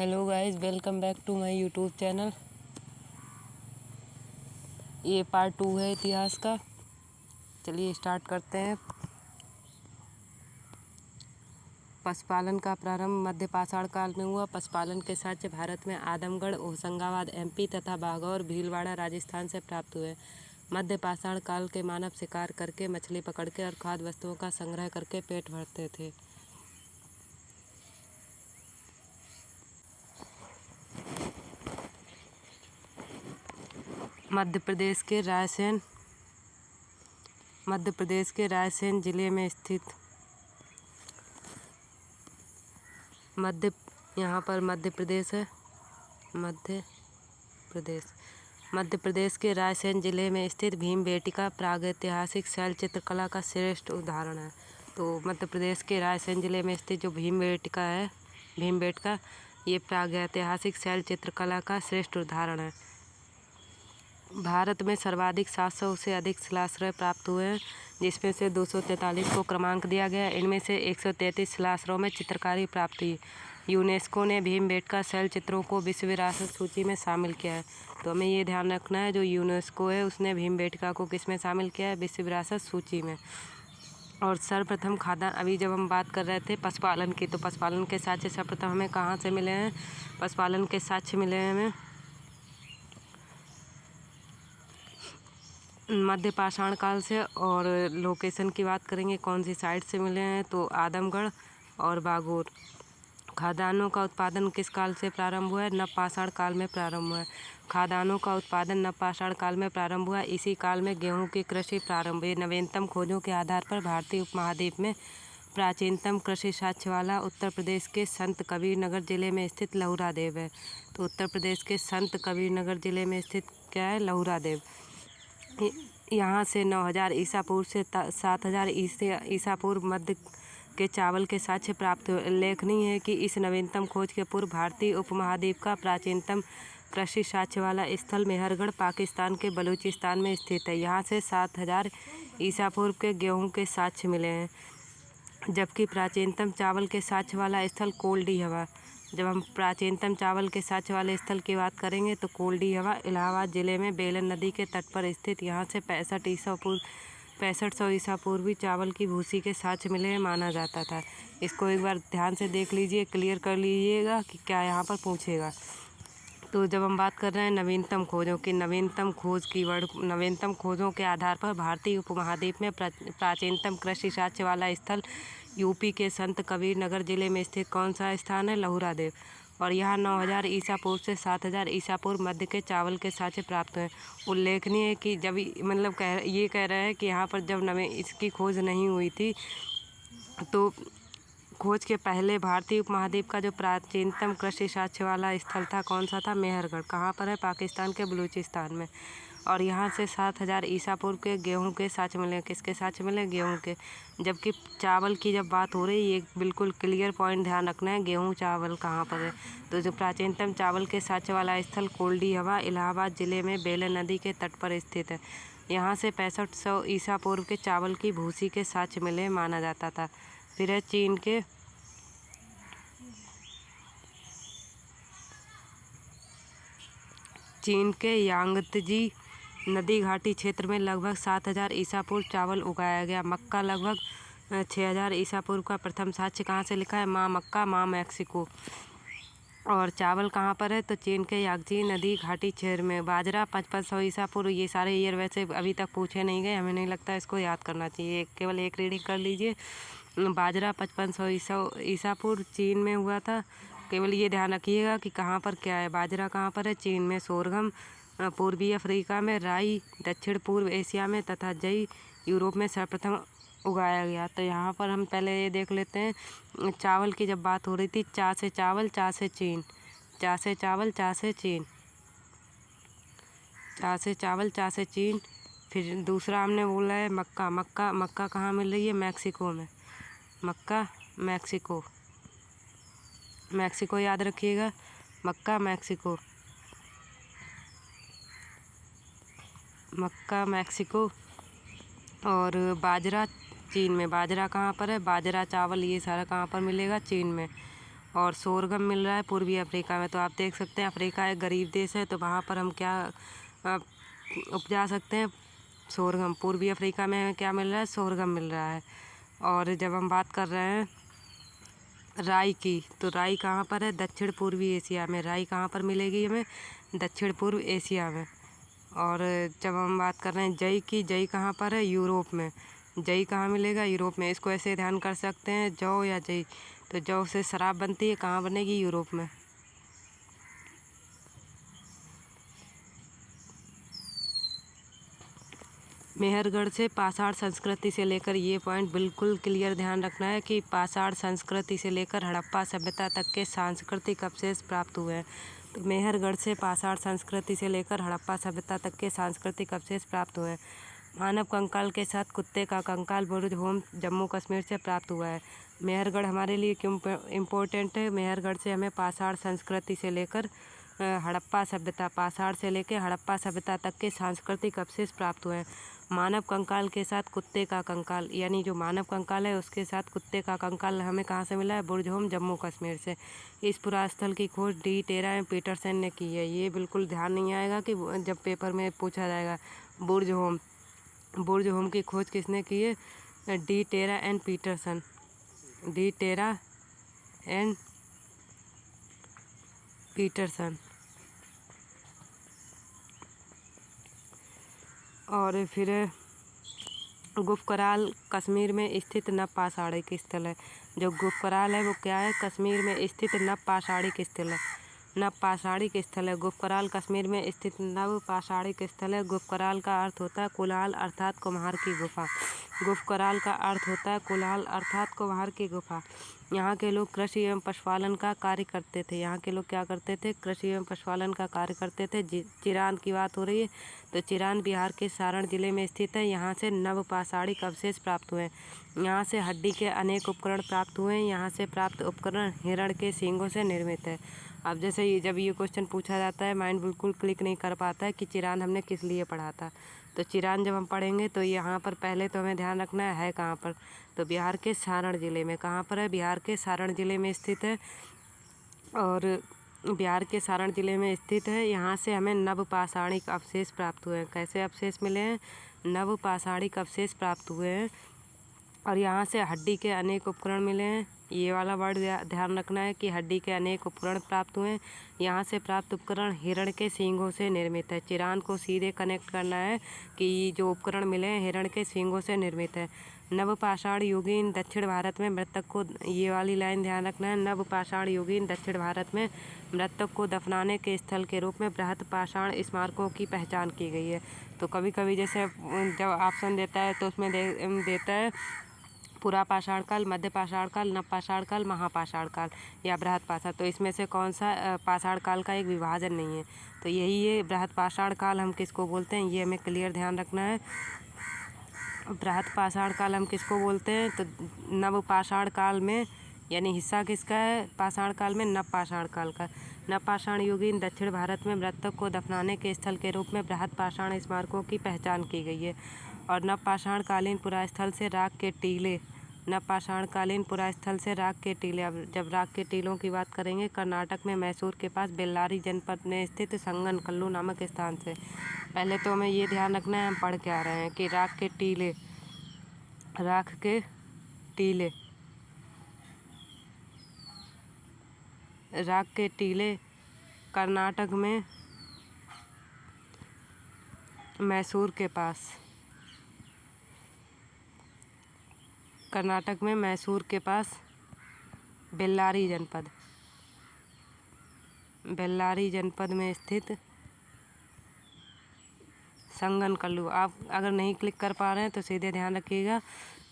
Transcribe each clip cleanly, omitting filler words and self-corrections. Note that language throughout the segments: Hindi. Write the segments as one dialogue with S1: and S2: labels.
S1: Hello guys, welcome back to my YouTube channel. ये पार्ट 2 है इतिहास का। चलिए स्टार्ट करते हैं। पशुपालन का प्रारंभ मध्य पाषाण काल में हुआ। पशुपालन के साक्ष्य भारत में आदमगढ़, होशंगाबाद एमपी तथा बागौर, भीलवाड़ा राजस्थान से प्राप्त हुए। मध्य पाषाण काल के मानव शिकार करके, मछली पकड़ के और खाद्य वस्तुओं का संग्रह करके पेट भरते थे। मध्य प्रदेश के रायसेन जिले में स्थित मध्य प्रदेश के रायसेन जिले में स्थित भीमबेटका प्रागैतिहासिक शैल चित्रकला का श्रेष्ठ उदाहरण है। तो मध्य प्रदेश के रायसेन जिले में स्थित जो भीमबेटका ये प्रागैतिहासिक शैल चित्रकला का श्रेष्ठ उदाहरण है। भारत में सर्वाधिक 700 से अधिक शिलाश्रय प्राप्त हुए हैं, जिसमें से 243 को क्रमांक दिया गया। इनमें से 133 शिलाश्रयों में चित्रकारी प्राप्त हुई। यूनेस्को ने भीमबेटका शैल चित्रों को विश्व विरासत सूची में शामिल किया है। तो हमें ये ध्यान रखना है, जो यूनेस्को है उसने भीमबेटका को किस में शामिल किया है? विश्व विरासत सूची में। और सर्वप्रथम खाद्यान्न, अभी जब हम बात कर रहे थे पशुपालन की, तो पशुपालन के साक्ष्य सर्वप्रथम हमें कहाँ से मिले हैं? पशुपालन के साक्ष्य मिले हैं हमें मध्य पाषाण काल से। और लोकेशन की बात करेंगे कौन सी साइड से मिले हैं, तो आदमगढ़ और बागौर। खाद्यान्नों का उत्पादन किस काल से प्रारंभ हुआ है? नवपाषाण काल में प्रारंभ हुआ है। खाद्यान्नों का उत्पादन नवपाषाण काल में प्रारंभ हुआ। इसी काल में गेहूं की कृषि प्रारंभ हुई। नवीनतम खोजों के आधार पर भारतीय उपमहाद्वीप में प्राचीनतम कृषि साक्ष्य वाला उत्तर प्रदेश के संत कबीर नगर जिले में स्थित लहुरा देव है। तो उत्तर प्रदेश के संत कबीर नगर जिले में स्थित क्या है? लहुरा देव। यहाँ से 9000 ईसा पूर्व से 7000 ईसा पूर्व मध्य के चावल के साक्ष्य प्राप्त हुए। उल्लेखनीय है कि इस नवीनतम खोज के पूर्व भारतीय उपमहाद्वीप का प्राचीनतम कृषि साक्ष्य वाला स्थल मेहरगढ़ पाकिस्तान के बलूचिस्तान में स्थित है। यहाँ से 7000 ईसा पूर्व के गेहूं के साक्ष्य मिले हैं, जबकि प्राचीनतम चावल के साक्ष्य वाला स्थल कोल्डी हवा। जब हम प्राचीनतम चावल के साक्ष्य वाले स्थल की बात करेंगे तो कोल्डी हवा इलाहाबाद जिले में बेलन नदी के तट पर स्थित। यहाँ से 6500 ईसा पूर्वी चावल की भूसी के साक्ष्य मिले माना जाता था। इसको एक बार ध्यान से देख लीजिए, क्लियर कर लीजिएगा कि क्या यहाँ पर पूछेगा। तो जब हम बात कर रहे हैं नवीनतम खोजों की, नवीनतम खोजों के आधार पर भारतीय उपमहाद्वीप में प्राचीनतम कृषि साक्ष्य वाला स्थल यूपी के संत कबीर नगर जिले में स्थित कौन सा स्थान है? लहुरा देव। और यहाँ 9000 ईसा पूर्व से 7000 ईसा पूर्व मध्य के चावल के साक्ष्य प्राप्त हुए। उल्लेखनीय है कि जब ये कह रहे हैं कि यहाँ पर जब इसकी खोज नहीं हुई थी, तो खोज के पहले भारतीय उपमहाद्वीप का जो प्राचीनतम कृषि साक्ष्य वाला स्थल था कौन सा था? मेहरगढ़। कहाँ पर है? पाकिस्तान के बलूचिस्तान में। और यहाँ से 7000 ईसा पूर्व के गेहूं के साक्ष्य मिले। किसके साक्ष्य मिले? गेहूं के। जबकि चावल की जब बात हो रही है, ये बिल्कुल क्लियर पॉइंट ध्यान रखना है, गेहूं चावल कहाँ पर है। तो जो प्राचीनतम चावल के साक्ष्य वाला स्थल कोल्डी हवा इलाहाबाद जिले में बेलन नदी के तट पर स्थित है। यहाँ से 6500 ईसा पूर्व के चावल की भूसी के साक्ष्य मिले माना जाता था। फिर है चीन के यांगत्जी नदी घाटी क्षेत्र में लगभग 7000 ईसा पूर्व चावल उगाया गया। मक्का लगभग 6000 ईसा पूर्व का प्रथम साक्ष्य कहाँ से लिखा है? माँ मक्का, माँ मैक्सिको। और चावल कहाँ पर है? तो चीन के यांगत्जी नदी घाटी क्षेत्र में। बाजरा 5500 ईसा पूर्व। ये सारे ईयर वैसे अभी तक पूछे नहीं गए, हमें नहीं लगता इसको याद करना चाहिए, केवल एक रीडिंग कर लीजिए। बाजरा 5500 ईसा पूर्व चीन में हुआ था। केवल ये ध्यान रखिएगा कि कहाँ पर क्या है। बाजरा कहाँ पर है? चीन में। सोरगम पूर्वी अफ्रीका में, राई दक्षिण पूर्व एशिया में तथा जई यूरोप में सर्वप्रथम उगाया गया। तो यहाँ पर हम पहले ये देख लेते हैं, चावल की जब बात हो रही थी, चा से चावल, चा से चीन, चा से चावल, चा से चीन, चा से चावल, चा से चीन। फिर दूसरा हमने बोला है मक्का। मक्का कहाँ मिल रही है? मैक्सिको में। मक्का मैक्सिको, मैक्सिको याद रखिएगा, मक्का मैक्सिको, मक्का मैक्सिको। और बाजरा चीन में। बाजरा कहाँ पर है? बाजरा चावल ये सारा कहाँ पर मिलेगा? चीन में। और सोरगम मिल रहा है पूर्वी अफ्रीका में। तो आप देख सकते हैं अफ्रीका एक गरीब देश है, तो वहाँ पर हम क्या उपजा सकते हैं, सोरगम। पूर्वी अफ्रीका में हमें क्या मिल रहा है, सोरगम मिल रहा है। और जब हम बात कर रहे हैं राई की, तो राई कहाँ पर है, दक्षिण पूर्वी एशिया में। राई कहाँ पर मिलेगी हमें, दक्षिण पूर्व एशिया में। और जब हम बात कर रहे हैं जई की, जई कहाँ पर है, यूरोप में। जई कहाँ मिलेगा, यूरोप में। इसको ऐसे ध्यान कर सकते हैं, जौ या जई। तो जौ से शराब बनती है, कहाँ बनेगी, यूरोप में। मेहरगढ़ से पाषाण संस्कृति से लेकर, ये पॉइंट बिल्कुल क्लियर ध्यान रखना है कि पाषाण संस्कृति से लेकर हड़प्पा सभ्यता तक के सांस्कृतिक अवशेष प्राप्त हुए हैं। तो मेहरगढ़ से पाषाण संस्कृति से लेकर हड़प्पा सभ्यता तक के सांस्कृतिक अवशेष प्राप्त हुए हैं। मानव कंकाल के साथ कुत्ते का कंकाल बुर्ज होम जम्मू कश्मीर से प्राप्त हुआ है। मेहरगढ़ हमारे लिए क्यों इम्पोर्टेंट है, मेहरगढ़ से हमें पाषाण संस्कृति से लेकर हड़प्पा सभ्यता, पाषाण से लेकर हड़प्पा सभ्यता तक के सांस्कृतिक अवशेष प्राप्त हुए हैं। मानव कंकाल के साथ कुत्ते का कंकाल, यानी जो मानव कंकाल है उसके साथ कुत्ते का कंकाल हमें कहाँ से मिला है, बुर्ज होम जम्मू कश्मीर से। इस पुरास्थल की खोज डी टेरा एंड पीटरसन ने की है। ये बिल्कुल ध्यान नहीं आएगा कि जब पेपर में पूछा जाएगा बुर्ज होम की खोज किसने की है, de Terra and Paterson. De Terra and Paterson. और फिर गुफकराल कश्मीर में स्थित नव पाषाणिक स्थल है। जो गुफकराल है वो क्या है, कश्मीर में स्थित नव पाषाणिक स्थल है। नव पाषाणिक स्थल है गुफकराल, कश्मीर में स्थित नव पाषाणिक स्थल है। गुफकराल का अर्थ होता है कुल्हाल अर्थात कुम्हार की गुफा। गुफकराल का अर्थ होता है कुल्हाल अर्थात कुम्हार की गुफा। यहाँ के लोग कृषि एवं पशुपालन का कार्य करते थे। यहाँ के लोग क्या करते थे, कृषि एवं पशुपालन का कार्य करते थे। चिरान की बात हो रही है, तो चिरान बिहार के सारण जिले में स्थित है। यहाँ से नव पाषाणिक अवशेष प्राप्त हुए। यहाँ से हड्डी के अनेक उपकरण प्राप्त हुए। यहाँ से प्राप्त उपकरण हिरण के सींगों से निर्मित है। अब जैसे जब ये क्वेश्चन पूछा जाता है, माइंड बिल्कुल क्लिक नहीं कर पाता है कि चिरान हमने किस लिए पढ़ा था। तो चिरान जब हम पढ़ेंगे तो यहाँ पर पहले तो हमें ध्यान रखना है कहाँ पर, तो बिहार के सारण जिले में। कहाँ पर है, बिहार के सारण जिले में स्थित है। और बिहार के सारण जिले में स्थित है। यहाँ से हमें नव पाषाणिक अवशेष प्राप्त हुए हैं। कैसे अवशेष मिले हैं, नव पाषाणिक अवशेष प्राप्त हुए हैं। और यहाँ से हड्डी के अनेक उपकरण मिले हैं। ये वाला वर्ड ध्यान रखना है कि हड्डी के अनेक उपकरण प्राप्त हुए हैं। यहाँ से प्राप्त उपकरण हिरण के सींगों से निर्मित है। चिरान को सीधे कनेक्ट करना है कि जो उपकरण मिले हैं हिरण के सींगों से निर्मित है। नव पाषाण युगीन दक्षिण भारत में मृतक को, ये वाली लाइन ध्यान रखना है, नव पाषाण युगीन दक्षिण भारत में मृतक को दफनाने के स्थल के रूप में बृहत पाषाण स्मारकों की पहचान की गई है। तो कभी कभी जैसे जब ऑप्शन देता है तो उसमें देता है पुरा पाषाण काल, मध्य पाषाण काल, नव पाषाण काल, महापाषाण काल या बृहत पाषाण। तो इसमें से कौन सा पाषाण काल का एक विभाजन नहीं है, तो यही ये बृहत पाषाण काल हम किसको बोलते हैं, ये हमें क्लियर ध्यान रखना है। बृहत पाषाण काल हम किसको बोलते हैं, तो नव पाषाण काल में, यानी हिस्सा किसका है पाषाण काल में, नव पाषाण काल का। नव पाषाण युगीन दक्षिण भारत में मृतक को दफनाने के स्थल के रूप में बृहत पाषाण स्मारकों की पहचान की गई है। और नव पाषाण कालीन पुरास्थल से राख के टीले, नव पाषाण कालीन पुरास्थल से राख के टीले। अब जब राख के टीलों की बात करेंगे, कर्नाटक में मैसूर के पास बेल्लारी जनपद में स्थित संगनकल्लू नामक स्थान से। पहले तो हमें ये ध्यान रखना है, हम पढ़ के आ रहे हैं कि राख के टीले, राख के टीले, राख के टीले कर्नाटक में मैसूर के पास, कर्नाटक में मैसूर के पास बेल्लारी जनपद, बेल्लारी जनपद में स्थित संगनकल्लू। आप अगर नहीं क्लिक कर पा रहे हैं तो सीधे ध्यान रखिएगा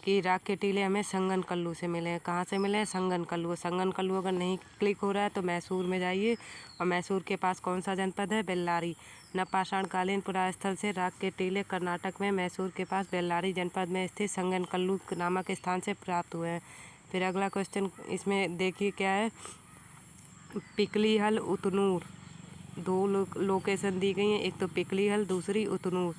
S1: कि राख के टीले हमें संगनकल्लू से मिले हैं। कहाँ से मिले हैं, संगनकल्लू। संगनकल्लू अगर नहीं क्लिक हो रहा है तो मैसूर में जाइए, और मैसूर के पास कौन सा जनपद है, बेल्लारी। नवपाषाण कालीन पुरास्थल से राख के टीले कर्नाटक में मैसूर के पास बेल्लारी जनपद में स्थित संगनकल्लू नामक स्थान से प्राप्त हुए हैं। फिर अगला क्वेश्चन इसमें देखिए क्या है, पिकलीहल उतनूर, दो लोकेशन दी गई हैं, एक तो पिकलीहल, दूसरी उतनूर।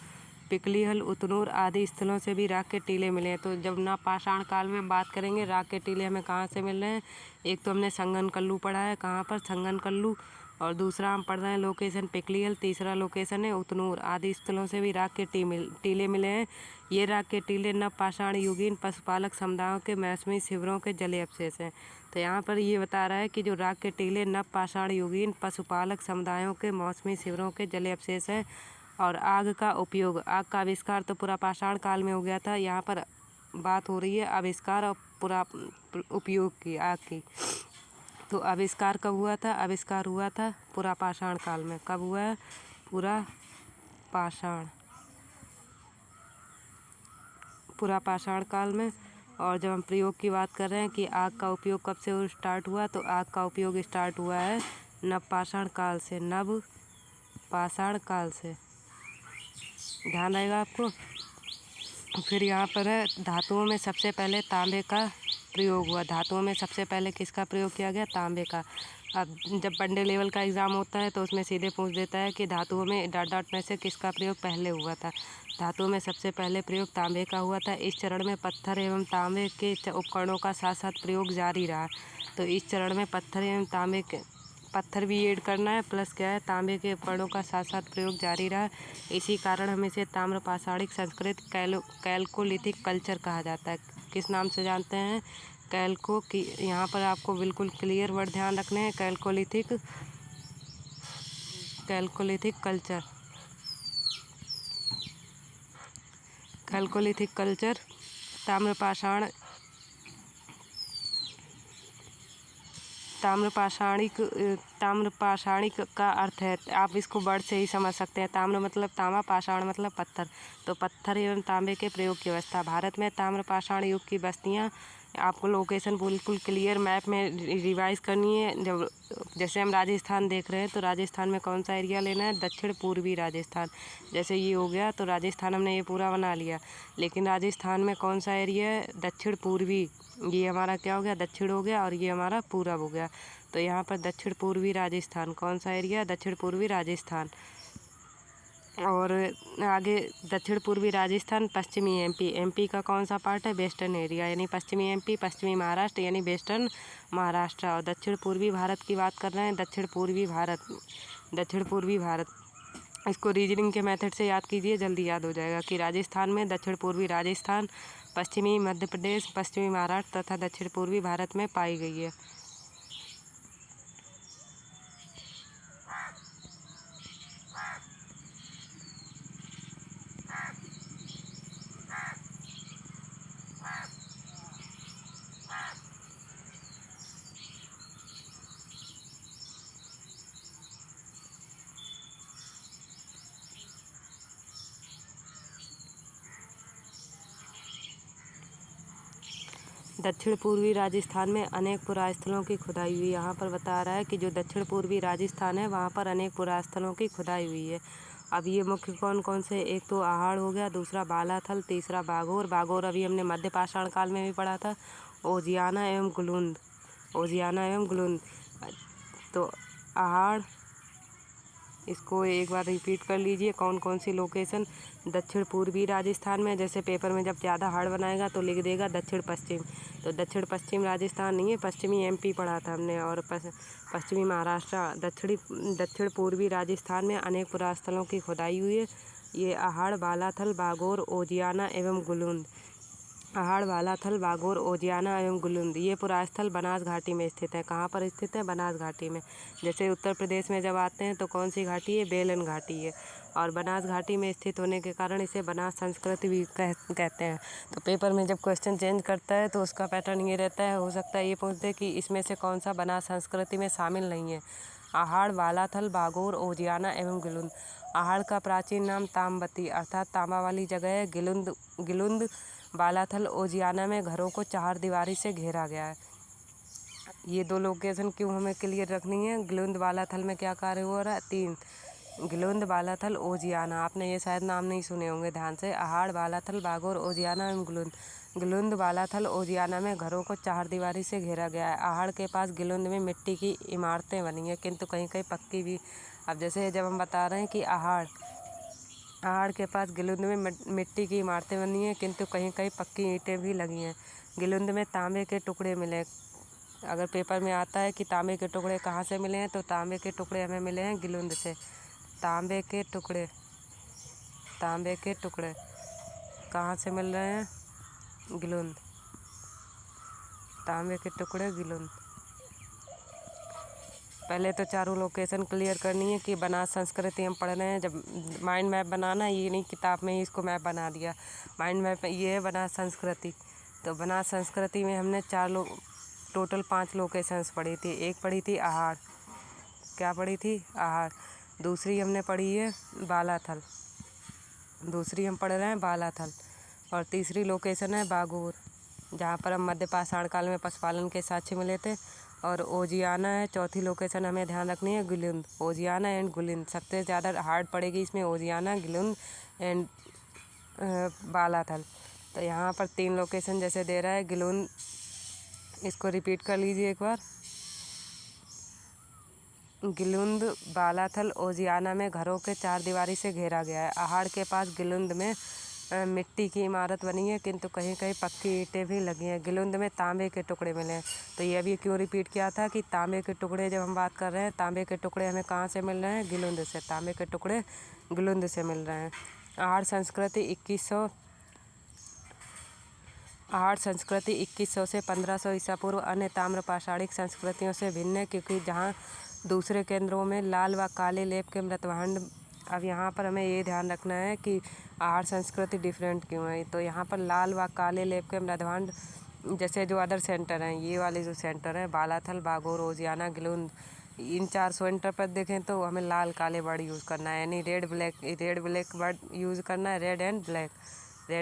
S1: पिकलीहल, उतनूर आदि स्थलों से भी राख के टीले मिले हैं। तो जब नवपाषाण काल में बात करेंगे राख के टीले हमें कहाँ से मिल रहे हैं, एक तो हमने संगनकल्लू पढ़ा है, कहाँ पर संगनकल्लू, और दूसरा हम पढ़ रहे हैं लोकेशन पिकलीहल, तीसरा लोकेशन है उतनूर आदि स्थलों से भी राख के टीले मिले हैं। ये राख के टीले नवपाषाण युगीन पशुपालक समुदायों के मौसमी शिविरों के जलीय अवशेष हैं। तो यहाँ पर ये बता रहा है कि जो राख के टीले नवपाषाण युगीन पशुपालक समुदायों के मौसमी शिविरों के जलीय अवशेष हैं। और आग का उपयोग, आग का आविष्कार तो पुरापाषाण काल में हो गया था। यहाँ पर बात हो रही है आविष्कार और पुरा उपयोग की, आग की। तो आविष्कार कब हुआ था, आविष्कार हुआ था पुरापाषाण काल में। कब हुआ है, पुरापाषाण काल में। और जब हम प्रयोग की बात कर रहे हैं कि आग का उपयोग कब से स्टार्ट हुआ, तो आग का उपयोग स्टार्ट हुआ है नवपाषाण काल से, नवपाषाण काल से, ध्यान रहेगा आपको। फिर यहाँ पर है धातुओं में सबसे पहले तांबे का प्रयोग हुआ। धातुओं में सबसे पहले किसका प्रयोग किया गया, तांबे का। अब जब वनडे लेवल का एग्ज़ाम होता है तो उसमें सीधे पूछ देता है कि धातुओं में डॉट डॉट में से किसका प्रयोग पहले हुआ था। धातुओं में सबसे पहले प्रयोग तांबे का हुआ था। इस चरण में पत्थर एवं तांबे के उपकरणों का साथ साथ प्रयोग जारी रहा। तो इस चरण में पत्थर एवं तांबे के, पत्थर भी ऐड करना है प्लस क्या है, तांबे के उपकरणों का साथ साथ प्रयोग जारी रहा। इसी कारण हम इसे ताम्रपाषाणिक संस्कृत कैल्कोलिथिक कल्चर कहा जाता है। किस नाम से जानते हैं, कैल्को की। यहाँ पर आपको बिल्कुल क्लियर वर्ड ध्यान रखने हैं, कैल्कोलिथिक कल्चर, कैल्कोलिथिक कल्चर। ताम्रपाषाणिक का अर्थ है, आप इसको वर्ड से ही समझ सकते हैं। ताम्र मतलब तांबा, पाषाण मतलब पत्थर। तो पत्थर एवं तांबे के प्रयोग की व्यवस्था। भारत में ताम्रपाषाण युग की बस्तियाँ, आपको लोकेशन बिल्कुल क्लियर मैप में रिवाइज करनी है। जब जैसे हम राजस्थान देख रहे हैं तो राजस्थान में कौन सा एरिया लेना है, दक्षिण पूर्वी राजस्थान। जैसे ये हो गया तो राजस्थान हमने ये पूरा बना लिया, लेकिन राजस्थान में कौन सा एरिया है, दक्षिण पूर्वी। ये हमारा क्या हो गया, दक्षिण हो गया, और ये हमारा पूरब हो गया। तो यहाँ पर दक्षिण पूर्वी राजस्थान, कौन सा एरिया, दक्षिण पूर्वी राजस्थान। और आगे दक्षिण पूर्वी राजस्थान, पश्चिमी एमपी। एमपी का कौन सा पार्ट है, वेस्टर्न एरिया, यानी पश्चिमी एमपी, पश्चिमी महाराष्ट्र यानी वेस्टर्न महाराष्ट्र। और दक्षिण पूर्वी भारत की बात कर रहे हैं, दक्षिण पूर्वी भारत, दक्षिण पूर्वी भारत। इसको रीजनिंग के मेथड से याद कीजिए, जल्दी याद हो जाएगा कि राजस्थान में दक्षिण पूर्वी राजस्थान, पश्चिमी मध्य प्रदेश, पश्चिमी महाराष्ट्र तथा दक्षिण पूर्वी भारत में पाई गई है। दक्षिण पूर्वी राजस्थान में अनेक पुरास्थलों की खुदाई हुई। यहाँ पर बता रहा है कि जो दक्षिण पूर्वी राजस्थान है वहाँ पर अनेक पुरास्थलों की खुदाई हुई है। अब ये मुख्य कौन कौन से, एक तो आहाड़ हो गया, दूसरा बालाथल, तीसरा बागोर। बागोर अभी हमने मध्य पाषाण काल में भी पढ़ा था। ओजियाना एवं गुलुंद, ओजियाना एवं गुलुंद। तो आहाड़, इसको एक बार रिपीट कर लीजिए, कौन कौन सी लोकेशन, दक्षिण पूर्वी राजस्थान में। जैसे पेपर में जब ज़्यादा हार्ड बनाएगा तो लिख देगा दक्षिण पश्चिम, तो दक्षिण पश्चिम राजस्थान नहीं है, पश्चिमी एमपी पढ़ा था हमने। और पश्चिमी महाराष्ट्र। दक्षिण पूर्वी राजस्थान में अनेक पुरास्थलों की खुदाई हुई है। ये आहाड़, बालाथल, बागोर, ओजियाना एवं गुलुंद। आहाड़, बालाथल, बागोर, ओजियाना एवं गुलुंद। ये पुरास्थल बनास घाटी में स्थित है। कहाँ पर स्थित है, बनास घाटी में। जैसे उत्तर प्रदेश में जब आते हैं तो कौन सी घाटी है, बेलन घाटी है। और बनास घाटी में स्थित होने के कारण इसे बनास संस्कृति भी कहते हैं। तो पेपर में जब क्वेश्चन चेंज करता है तो उसका पैटर्न ये रहता है, हो सकता है ये पूछ दे कि इसमें से कौन सा बनास संस्कृति में शामिल नहीं है। आहाड़, बालाथल, बागोर, ओजियाना एवं गिलुंद। आहाड़ का प्राचीन नाम ताम्बती अर्थात तांबा वाली जगह है। गिलुंद बालाथल, ओजियाना में घरों को चार दीवारी से घेरा गया है। ये दो लोकेशन क्यों हमें क्लियर रखनी है, गिलुंद बालाथल में क्या कार्य हो रहा है, 3 गिलुंद, बालाथल, ओजियाना। आपने ये शायद नाम नहीं सुने होंगे ध्यान से। आहाड़, बालाथल, बागोर, ओजियाना एवं गिलुंद। गिलुंद, बालाथल, ओजियाना में घरों को चार दीवारी से घेरा गया है। आहाड़ के पास गिलुंद में मिट्टी की इमारतें बनी हैं, किंतु कहीं कहीं पक्की भी। अब जैसे जब हम बता रहे हैं कि आहाड़ आहड़ के पास गिलुंद में मिट्टी की इमारतें बनी हैं, किंतु कहीं कहीं पक्की ईंटें भी लगी हैं। गिलुंद में तांबे के टुकड़े मिले। अगर पेपर में आता है कि तांबे के टुकड़े कहाँ से मिले हैं, तो तांबे के टुकड़े हमें मिले हैं गिलुंद से। तांबे के टुकड़े कहाँ से मिल रहे हैं? गिलुंद। तांबे के टुकड़े गिलुंद। पहले तो चारों लोकेशन क्लियर करनी है कि बनास संस्कृति हम पढ़ रहे हैं। जब माइंड मैप बनाना, ये नहीं किताब में ही इसको मैप बना दिया। माइंड मैप ये है बनास संस्कृति। तो बनास संस्कृति में हमने टोटल 5 लोकेशंस पढ़ी थी। एक पढ़ी थी आहड़। क्या पढ़ी थी? आहड़। दूसरी हमने पढ़ी है बालाथल। हम पढ़ रहे हैं बालाथल। और तीसरी लोकेशन है बागोर, जहाँ पर हम मध्य पाषाण काल में पशुपालन के साक्ष्य मिले थे। और ओजियाना है चौथी लोकेशन, हमें ध्यान रखनी है गिलुंद। ओजियाना एंड गिलुंद सबसे ज़्यादा हार्ड पड़ेगी इसमें, ओजियाना, गिलुंद एंड बालाथल। तो यहाँ पर 3 लोकेशन जैसे दे रहा है गिलुंद, इसको रिपीट कर लीजिए एक बार। गिलुंद, बालाथल, ओजियाना में घरों के 4 दीवारी से घेरा गया है। आहड़ के पास गिलुंद में मिट्टी की इमारत बनी है, किंतु कहीं कहीं पक्की ईंटें भी लगी हैं। गिलुंद में तांबे के टुकड़े मिले हैं। तो ये अभी क्यों रिपीट किया था कि तांबे के टुकड़े जब हम बात कर रहे हैं, तांबे के टुकड़े हमें कहाँ से मिल रहे हैं? गिलुंद से। तांबे के टुकड़े गिलुंद से मिल रहे हैं। आहड़ संस्कृति 2100 से 1500 ईसा पूर्व अन्य ताम्रपाषाणिक संस्कृतियों से भिन्न है, क्योंकि जहाँ दूसरे केंद्रों में लाल व काले लेप के मृतभांड। अब यहाँ पर हमें ये ध्यान रखना है कि आहड़ संस्कृति डिफरेंट क्यों है। तो यहाँ पर लाल व काले लेप के मृतभांड, जैसे जो अदर सेंटर हैं, ये वाले जो सेंटर हैं बालाथल, बागोर, ओजियाना, गिलुंद, इन 4 सेंटर पर देखें तो हमें लाल काले वर्ड यूज़ करना है, यानी रेड ब्लैक वर्ड यूज़ करना है। रेड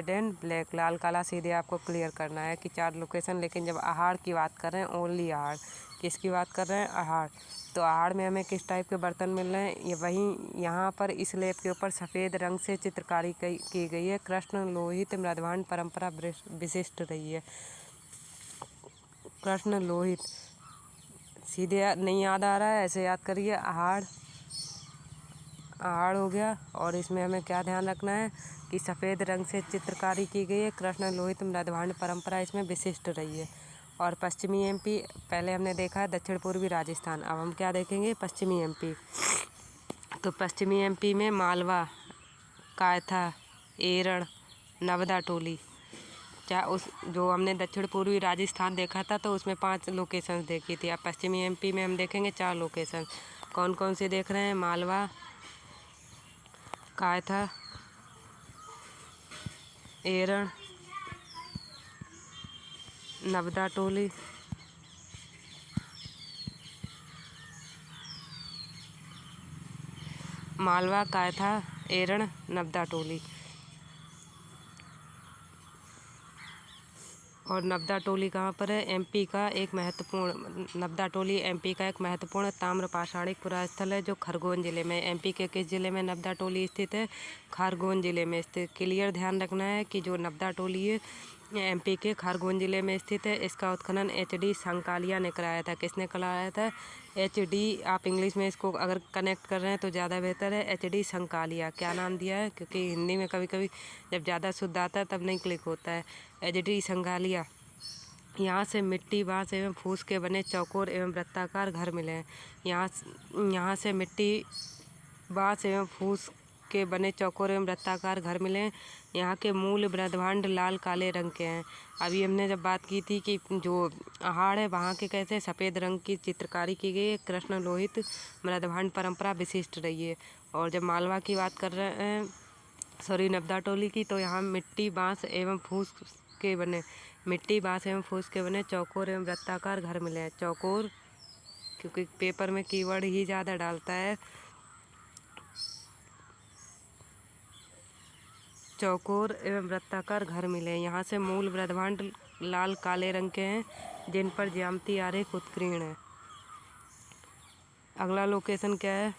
S1: एंड ब्लैक, लाल काला सीधे आपको क्लियर करना है कि 4 लोकेशन। लेकिन जब आहड़ की बात कर रहे हैं, ओनली आहड़, किसकी बात कर रहे हैं? आहड़। तो आहड़ में हमें किस टाइप के बर्तन मिल रहे हैं? ये वहीं यहाँ पर इस लेप के ऊपर सफ़ेद रंग से चित्रकारी की गई है। कृष्ण लोहित मृदभांड परंपरा विशिष्ट रही है। कृष्ण लोहित सीधे नहीं याद आ रहा है, ऐसे याद करिए। आहड़ हो गया। और इसमें हमें क्या ध्यान रखना है कि सफ़ेद रंग से चित्रकारी की गई है। कृष्ण लोहित मृदभांड परंपरा इसमें विशिष्ट रही है। और पश्चिमी एमपी पहले हमने देखा है दक्षिण पूर्वी राजस्थान, अब हम क्या देखेंगे? पश्चिमी एमपी। तो पश्चिमी एमपी में मालवा, कायथा, एरड़, नवदा टोली। उस जो हमने दक्षिण पूर्वी राजस्थान देखा था तो उसमें 5 लोकेशंस देखी थी। अब पश्चिमी एमपी में हम देखेंगे 4 लोकेशन। कौन कौन से देख रहे हैं? मालवा, कायथा, एरड़, नवदा टोली, मालवा, कायथा, एरड़, नवदा टोली। और नवदा टोली कहाँ पर है? नवदा टोली एमपी का एक महत्वपूर्ण ताम्रपाषाणिक पुरास्थल है, जो खरगोन जिले में। एमपी के किस जिले में नवदा टोली स्थित है? खरगोन जिले में स्थित। क्लियर ध्यान रखना है कि जो नवदा टोली है एमपी के खरगोन जिले में स्थित है। इसका उत्खनन HD संकालिया ने कराया था। किसने कराया था? HD। आप इंग्लिश में इसको अगर कनेक्ट कर रहे हैं तो ज़्यादा बेहतर है। HD संकालिया। क्या नाम दिया है? क्योंकि हिंदी में कभी कभी जब ज़्यादा शुद्ध आता है तब नहीं क्लिक होता है। HD संकालिया। यहाँ से मिट्टी, बाँस एवं फूस के बने चौकोर एवं वृत्ताकार घर मिले हैं। यहाँ से मिट्टी, बाँस एवं फूस के बने चौकोर एवं वृत्ताकार घर मिले हैं। यहाँ के मूल मृदभांड लाल काले रंग के हैं। अभी हमने जब बात की थी कि जो आहड़ है वहाँ के कैसे सफ़ेद रंग की चित्रकारी की गई है। कृष्ण लोहित मृदभांड परंपरा विशिष्ट रही है। और जब मालवा की बात कर रहे हैं, नवदा टोली की, तो यहाँ मिट्टी, बाँस एवं फूस के बने चौकोर एवं वृत्ताकार घर मिले हैं। चौकोर, क्योंकि पेपर में कीवर्ड ही ज़्यादा डालता है। चौकोर एवं वृत्ताकार घर मिले हैं। यहाँ से मूल मृदभांड लाल काले रंग के हैं, जिन पर ज्यामिति आरेख उत्कीर्ण है। अगला लोकेशन क्या है?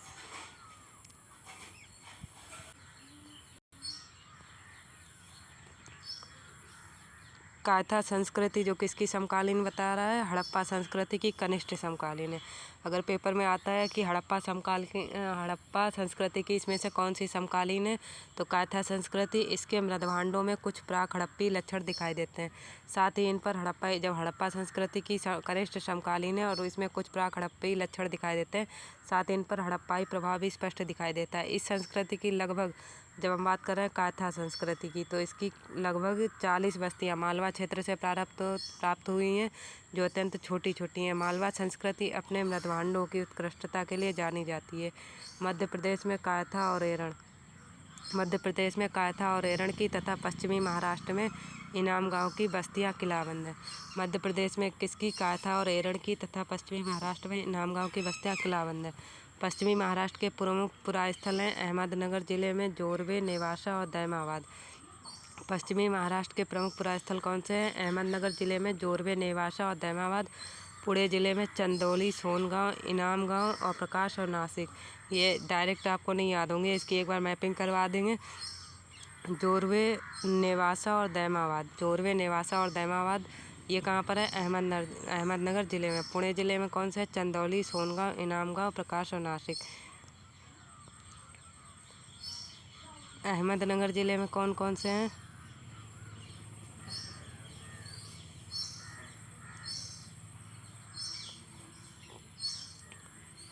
S1: कायथा संस्कृति जो किसकी समकालीन बता रहा है, हड़प्पा संस्कृति की कनिष्ठ समकालीन है। अगर पेपर में आता है कि हड़प्पा संस्कृति की इसमें से कौन सी समकालीन है, तो कायथा संस्कृति। इसके मृदभांडों में कुछ प्राक हड़प्पी लक्षण दिखाई देते हैं। साथ ही इन पर हड़प्पा संस्कृति की कनिष्ठ समकालीन है और इसमें कुछ प्राक हड़प्पी लक्षण दिखाई देते हैं, साथ ही इन पर हड़प्पाई प्रभाव भी स्पष्ट दिखाई देता है। इस संस्कृति की लगभग, जब हम बात कर रहे हैं कायथा संस्कृति की, तो इसकी लगभग 40 बस्तियां मालवा क्षेत्र से प्राप्त हुई हैं, जो अत्यंत छोटी छोटी हैं। मालवा संस्कृति अपने मृदभांडों की उत्कृष्टता के लिए जानी जाती है। मध्य प्रदेश में कायथा और एरण की तथा पश्चिमी महाराष्ट्र में इनाम गांव की बस्तियां किलाबंद हैं। मध्य प्रदेश में किसकी? कायथा और एरण की तथा पश्चिमी महाराष्ट्र में इनाम गांव की बस्तियां किलाबंद हैं। पश्चिमी महाराष्ट्र के प्रमुख पुरास्थल हैं अहमदनगर जिले में जोरवे, नेवासा और दैमाबाद। पश्चिमी महाराष्ट्र के प्रमुख पुरास्थल कौन से हैं? अहमदनगर जिले में जोरवे, नेवासा और दैमाबाद। पुणे जिले में चंदौली, सोनगांव, इनाम गांव और प्रकाश और नासिक। ये डायरेक्ट आपको नहीं याद होंगे, इसकी एक बार मैपिंग करवा देंगे। जोरवे, नेवासा और दैमाबाद ये कहाँ पर है? अहमदनगर जिले में। पुणे जिले में कौन से? चंदौली, सोनगांव, इनाम गांव, प्रकाश और नासिक। अहमदनगर जिले में कौन कौन से हैं?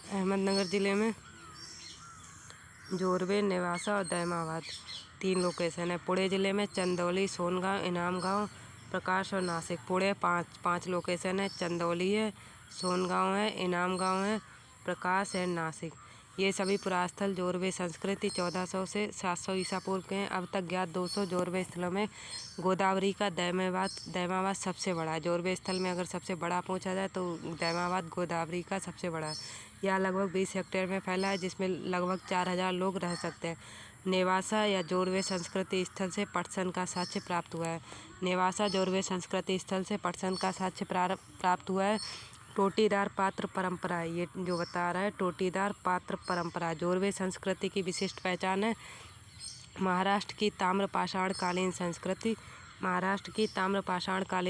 S1: अहमदनगर जिले में जोरवे, नेवासा और दैमाबाद 3 लोकेशन है। पुणे जिले में चंदौली, सोनगांव, इनाम गांव, प्रकाश और नासिक। पुणे 5 लोकेशन है। चंदौली है, सोनगांव है, इनाम गांव है, प्रकाश है, नासिक। ये सभी पुरास्थल जोरवे संस्कृति 1400 से 700 ईसा पूर्व के हैं। अब तक ज्ञात 200 जोरवे स्थलों में गोदावरी का दैमाबाद सबसे बड़ा है। जोरवे स्थल में अगर सबसे बड़ा पूछा जाए तो दैमाबाद गोदावरी का सबसे बड़ा है। यह लगभग 20 हेक्टेयर में फैला है, जिसमें लगभग 4000 लोग रह सकते हैं। नेवासा या जोरवे संस्कृति स्थल से पटसन का साक्ष्य प्राप्त हुआ है। नेवासा जोरवे संस्कृति स्थल से पटसन का साक्ष्य प्राप्त हुआ है। टोटीदार पात्र परंपरा, ये जो बता रहा है टोटीदार पात्र परंपरा जोरवे संस्कृति की विशिष्ट पहचान है। महाराष्ट्र की ताम्रपाषाणकालीन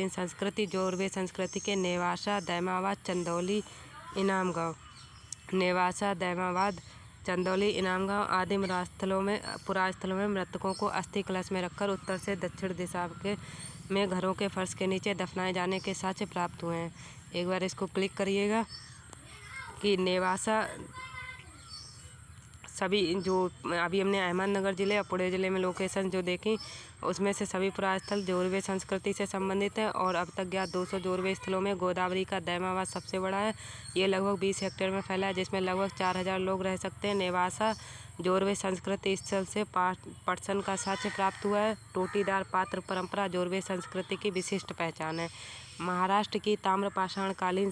S1: संस्कृति जोरवे संस्कृति के नेवासा, दैमाबाद, चंदौली, इनाम गांव। नेवासा, दैमाबाद, चंदौली, इनाम गांव आदि पुरास्थलों में मृतकों को अस्थि कलश में रखकर उत्तर से दक्षिण दिशा में घरों के फर्श के नीचे दफनाए जाने के साक्ष्य प्राप्त हुए हैं। एक बार इसको क्लिक करिएगा कि नेवासा सभी जो अभी हमने अहमदनगर जिले और पुणे जिले में लोकेशन जो देखी, उसमें से सभी पुरास्थल जोरवे संस्कृति से संबंधित है। और अब तक ज्ञात 200 जोरवे स्थलों में गोदावरी का दैमाबाद सबसे बड़ा है। ये लगभग 20 हेक्टेयर में फैला है, जिसमें लगभग 4000 लोग रह सकते हैं। नेवासा जोरवे संस्कृति स्थल से पटसन का साक्ष्य प्राप्त हुआ है। टोटीदार पात्र परंपरा जोरवे संस्कृति की विशिष्ट पहचान है। महाराष्ट्र की ताम्रपाषाणकालीन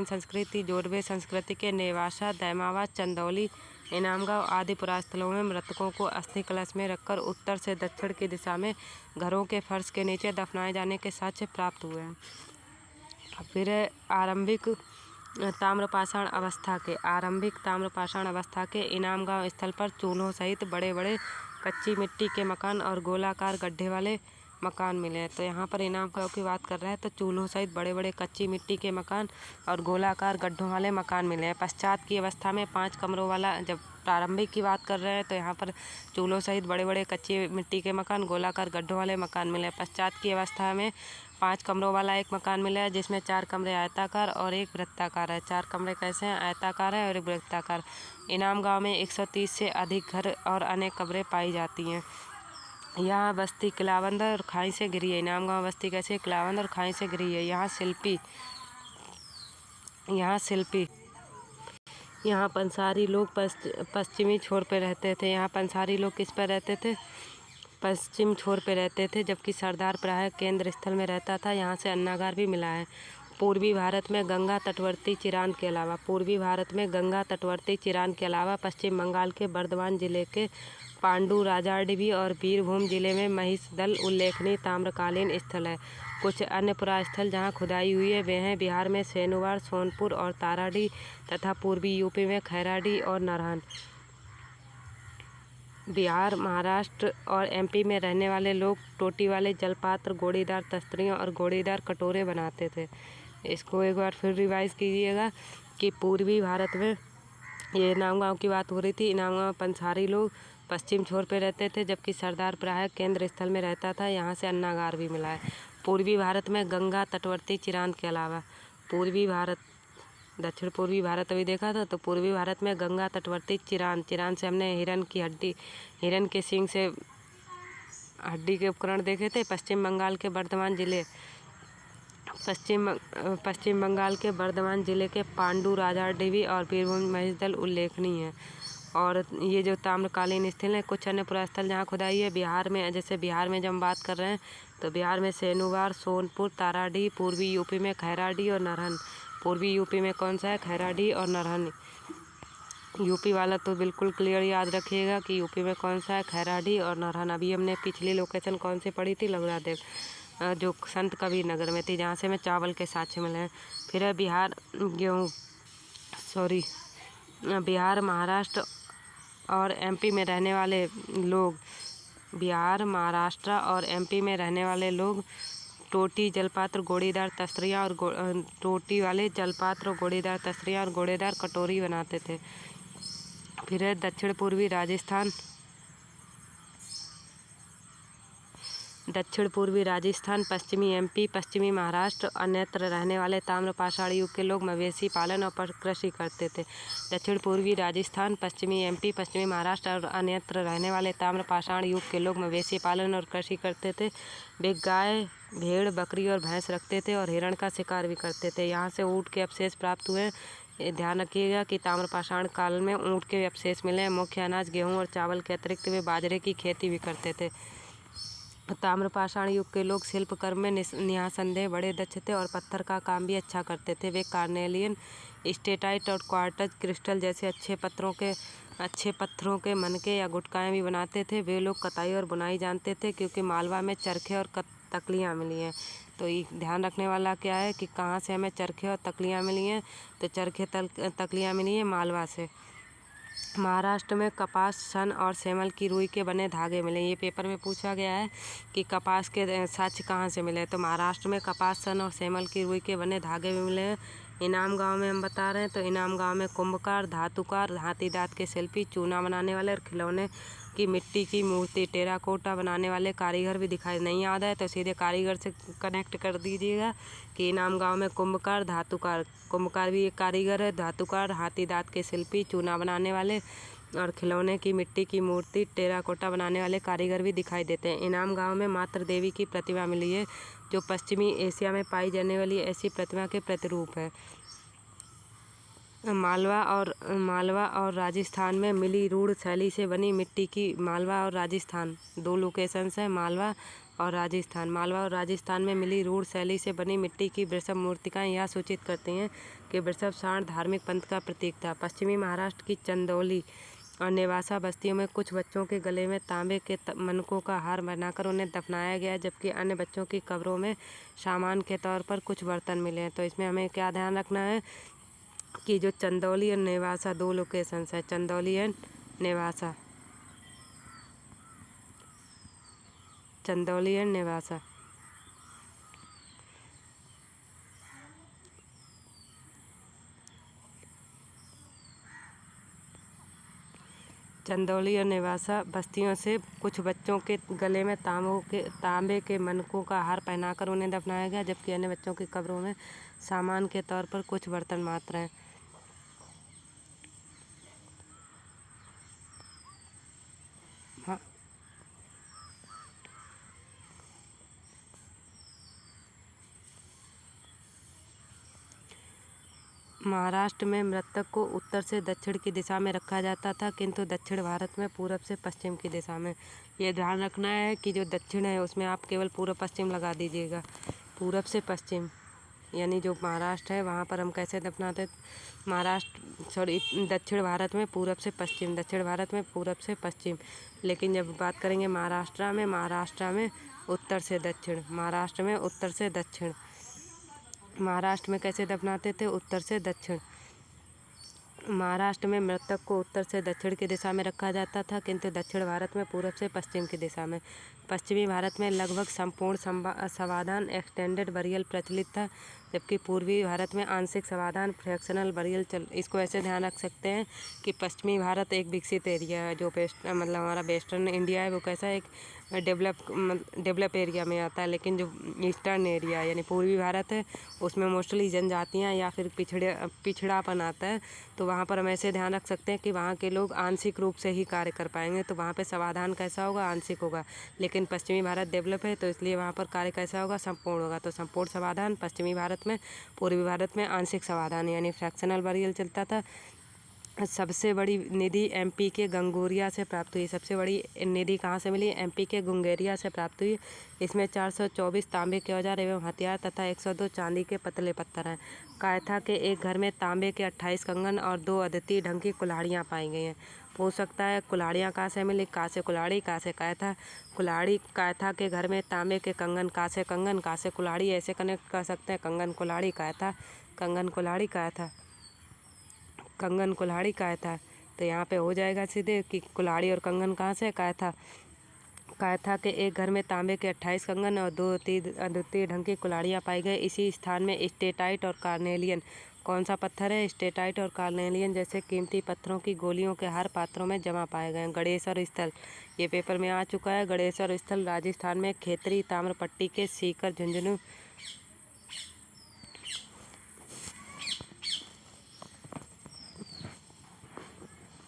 S1: संस्कृति जोरवे संस्कृति के नेवासा, दैमाबाद, चंदौली, इनाम गांव आदि पुरास्थलों में मृतकों को अस्थि कलश में रखकर उत्तर से दक्षिण की दिशा में घरों के फर्श के नीचे दफनाए जाने के साक्ष्य प्राप्त हुए हैं। फिर आरंभिक ताम्रपाषाण अवस्था के इनाम गांव स्थल पर चूल्हों सहित बड़े बड़े कच्ची मिट्टी के मकान और गोलाकार गड्ढे वाले मकान मिले हैं। तो यहाँ पर इनाम गांव की बात कर रहे हैं तो चूल्हों सहित बड़े बड़े कच्ची मिट्टी के मकान और गोलाकार गड्ढों वाले मकान मिले हैं। पश्चात की अवस्था में 5 कमरों वाला, जब प्रारंभिक की बात कर रहे हैं तो यहाँ पर चूल्हों सहित बड़े बड़े कच्ची मिट्टी के मकान, गोलाकार गड्ढों वाले मकान मिले हैं। पश्चात की अवस्था में 5 कमरों वाला एक मकान मिला है, जिसमें 4 कमरे आयताकार और एक वृत्ताकार है। 4 कमरे कैसे हैं? आयताकार है और एक वृत्ताकार। इनाम गांव में 130 से अधिक घर और अनेक कब्रें पाई जाती हैं। यहाँ बस्ती किलाबंद और खाई से घिरी है। इनाम गांव बस्ती कैसे? किलाबंद और खाई से घिरी है। यहाँ पंसारी लोग पश्चिमी छोर पे रहते थे। यहाँ पंसारी लोग किस पर रहते थे? पश्चिम छोर पे रहते थे, जबकि सरदार प्रायः केंद्र स्थल में रहता था। यहाँ से अन्नागार भी मिला है। पूर्वी भारत में गंगा तटवर्ती चिरान के अलावा पश्चिम बंगाल के बर्धमान जिले के पांडु राजाडीबी और बीरभूम जिले में महिषदल उल्लेखनीय ताम्रकालीन स्थल है। कुछ अन्य पुरास्थल जहाँ खुदाई हुई है वे हैं बिहार में सेनुवार, सोनपुर और ताराडी तथा पूर्वी यूपी में खैराडी और नरहन। बिहार, महाराष्ट्र और एमपी में रहने वाले लोग टोटी वाले जलपात्र, गोड़ीदार तस्तरियाँ और गोड़ीदार कटोरे बनाते थे। इसको एक बार फिर रिवाइज कीजिएगा कि पूर्वी भारत में ये इनाम गाँव की बात हो रही थी। इनाम गाँव पंसारी लोग पश्चिम छोर पे रहते थे, जबकि सरदार प्रायः केंद्र स्थल में रहता था। यहाँ से अन्नागार भी मिला है। पूर्वी भारत में गंगा तटवर्ती चिरांद के अलावा पूर्वी भारत, दक्षिण पूर्वी भारत अभी देखा था, तो पूर्वी भारत में गंगा तटवर्ती चिरांद से हमने हिरन की हड्डी, हिरन के सींग से हड्डी के उपकरण देखे थे। पश्चिम बंगाल के बर्धमान जिले के पांडु, राजाडीवी और बीरभूम महेशदल उल्लेखनीय है। और ये जो ताम्रकालीन स्थल है, कुछ अन्य पुरास्थल जहाँ खुदाई है बिहार में, जैसे बिहार में जब हम बात कर रहे हैं तो बिहार में सेनुवार, सोनपुर, ताराडीह, पूर्वी यूपी में खैराडीह और नरहन। पूर्वी यूपी में कौन सा है? खैराडीह और नरहन। यूपी वाला तो बिल्कुल क्लियर याद रखिएगा कि यूपी में कौन सा है? खैराडीह और नरहन। अभी हमने पिछली लोकेशन कौन सी पढ़ी थी? लघुरा देव, जो संत कबीर नगर में थी, जहाँ से हमें चावल के साक्ष्य मिले हैं। फिर है बिहार, महाराष्ट्र और एमपी में रहने वाले लोग, बिहार, महाराष्ट्र और एमपी में रहने वाले लोग टोटी, जलपात्र, गोड़ीदार तस्तरियाँ और टोटी वाले जलपात्र, गोड़ीदार तस्तरियाँ और गोड़ेदार कटोरी बनाते थे। फिर है दक्षिण पूर्वी राजस्थान, पश्चिमी एमपी, पश्चिमी महाराष्ट्र अन्यत्र रहने वाले ताम्रपाषाण युग के लोग मवेशी पालन और कृषि करते थे। दक्षिण पूर्वी राजस्थान, पश्चिमी एमपी, पश्चिमी महाराष्ट्र और अन्यत्र रहने वाले ताम्रपाषाण युग के लोग मवेशी पालन और कृषि करते थे। वे गाय, भेड़, बकरी और भैंस रखते थे और हिरण का शिकार भी करते थे। यहाँ से ऊँट के अवशेष प्राप्त हुए। ध्यान रखिएगा कि ताम्रपाषाण काल में ऊँट के अवशेष मिले। मुख्य अनाज गेहूँ और चावल के अतिरिक्त वे बाजरे की खेती भी करते थे। ताम्रपाषाण युग के लोग शिल्पकर्म में निसंदेह बड़े दक्ष थे और पत्थर का काम भी अच्छा करते थे। वे कार्नेलियन, स्टेटाइट और क्वार्ट्ज क्रिस्टल जैसे अच्छे पत्थरों के मनके या गुटकाएँ भी बनाते थे। वे लोग कताई और बुनाई जानते थे, क्योंकि मालवा में चरखे और तकलियाँ मिली हैं। तो ध्यान रखने वाला क्या है कि कहाँ से हमें चरखे और तकलियाँ मिली हैं? तो चरखे तकलियाँ मिली हैं मालवा से। महाराष्ट्र में कपास, सन और सेमल की रुई के बने धागे मिले। ये पेपर में पूछा गया है कि कपास के साक्ष्य कहाँ से मिले। तो महाराष्ट्र में कपास, सन और सेमल की रुई के बने धागे भी मिले हैं। इनाम गांव में हम बता रहे हैं, तो इनाम गांव में कुंभकार, धातुकार, हाथी दांत के शिल्पी, चूना बनाने वाले और खिलौने की मिट्टी की मूर्ति, टेराकोटा बनाने वाले कारीगर भी दिखाई। नहीं याद है तो सीधे कारीगर से कनेक्ट कर दीजिएगा कि इनाम गांव में कुंभकार, कुंभकार भी एक कारीगर है, धातुकार, हाथी दांत के शिल्पी, चूना बनाने वाले और खिलौने की मिट्टी की मूर्ति, टेराकोटा बनाने वाले कारीगर भी दिखाई देते हैं। इनाम गांव में मातृ देवी की प्रतिमा मिली है, जो पश्चिमी एशिया में पाई जाने वाली ऐसी प्रतिमा के प्रतिरूप है। मालवा और राजस्थान में मिली रूढ़ शैली से बनी मिट्टी की, मालवा और राजस्थान दो लोकेशंस हैं, मालवा और राजस्थान में मिली रूढ़ शैली से बनी मिट्टी की वृषभ मूर्तिकाएं यह सूचित करती हैं कि वृषभ साण धार्मिक पंथ का प्रतीक था। पश्चिमी महाराष्ट्र की चंदौली और नेवासा बस्तियों में कुछ बच्चों के गले में तांबे के मनकों का हार बनाकर उन्हें दफनाया गया, जबकि अन्य बच्चों की कब्रों में सामान के तौर पर कुछ बर्तन मिले हैं। तो इसमें हमें क्या ध्यान रखना है कि जो चंदौली और नेवासा दो लोकेशंस है, चंदौली एंड नेवासा, चंदौली एंड नेवासा। चंदौली और नेवासा बस्तियों से कुछ बच्चों के गले में तांबे के मनकों का हार पहनाकर उन्हें दफनाया गया, जबकि अन्य बच्चों की कब्रों में सामान के तौर पर कुछ बर्तन मात्र हैं। हाँ, महाराष्ट्र में मृतक को उत्तर से दक्षिण की दिशा में रखा जाता था, किंतु दक्षिण भारत में पूरब से पश्चिम की दिशा में। ये ध्यान रखना है कि जो दक्षिण है उसमें आप केवल पूर्व पश्चिम लगा दीजिएगा। पूरब से पश्चिम, यानी जो महाराष्ट्र है वहाँ पर हम कैसे दफनाते, दक्षिण भारत में पूरब से पश्चिम, दक्षिण भारत में पूरब से पश्चिम। लेकिन जब बात करेंगे महाराष्ट्र में उत्तर से दक्षिण, महाराष्ट्र में उत्तर से दक्षिण। महाराष्ट्र में कैसे दफनाते थे? उत्तर से दक्षिण। महाराष्ट्र में मृतक को उत्तर से दक्षिण की दिशा में रखा जाता था, किंतु दक्षिण भारत में पूर्व से पश्चिम की दिशा में। पश्चिमी भारत में लगभग संपूर्ण समाधान एक्सटेंडेड बरियल प्रचलित था, जबकि पूर्वी भारत में आंशिक समाधान फ्रैक्शनल बरियल इसको ऐसे ध्यान रख सकते हैं कि पश्चिमी भारत एक विकसित एरिया है, जो मतलब हमारा वेस्टर्न इंडिया है वो कैसा एक डेवलप एरिया में आता है, लेकिन जो ईस्टर्न एरिया यानी पूर्वी भारत है उसमें मोस्टली जनजातियाँ या फिर पिछड़ापन आता है। तो वहाँ पर हम ऐसे ध्यान रख सकते हैं कि वहाँ के लोग आंशिक रूप से ही कार्य कर पाएंगे, तो वहाँ पे समाधान कैसा होगा, आंशिक होगा। लेकिन पश्चिमी भारत डेवलप है तो इसलिए वहाँ पर कार्य कैसा होगा, संपूर्ण होगा। तो संपूर्ण समाधान पश्चिमी भारत में, पूर्वी भारत में आंशिक समाधान यानी फ्रैक्शनल बरियल चलता था। सबसे बड़ी निधि एमपी के गंगोरिया से प्राप्त हुई। सबसे बड़ी निधि कहाँ से मिली, एमपी के गंगोरिया से प्राप्त हुई। इसमें 424 तांबे के औजार एवं हथियार तथा 102 चांदी के पतले पत्थर हैं। कायथा के एक घर में तांबे के 28 कंगन और 2 अद्वितीय ढंग की कुल्हाड़ियाँ पाई गई हैं। पूछ सकता है कुल्हाड़ियाँ कहाँ से मिली, कहाँ से कुल्हाड़ी, कहाँ से कायथा। कुल्हाड़ी कायथा के घर में तांबे के कंगन, कहाँ से कुल्हाड़ी, ऐसे कनेक्ट कर सकते हैं। कंगन कुल्हाड़ी कायथा, कंगन कुल्हाड़ी कायथा, कंगन कुल्हाड़ी कायथा। तो यहाँ पे हो जाएगा सीधे कि कुल्हाड़ी और कंगन कहाँ से, कायथा। कायथा के एक घर में तांबे के 28 कंगन और 2 अद्वितीय ढंग की कुल्हाड़ियाँ पाई गई। इसी स्थान में स्टेटाइट और कार्नेलियन, कौन सा पत्थर है, स्टेटाइट और कार्नेलियन जैसे कीमती पत्थरों की गोलियों के हार पात्रों में जमा पाए गए। गणेश्वर स्थल, ये पेपर में आ चुका है। गणेश्वर स्थल राजस्थान में खेतरी ताम्रपट्टी के सीकर झुंझुनू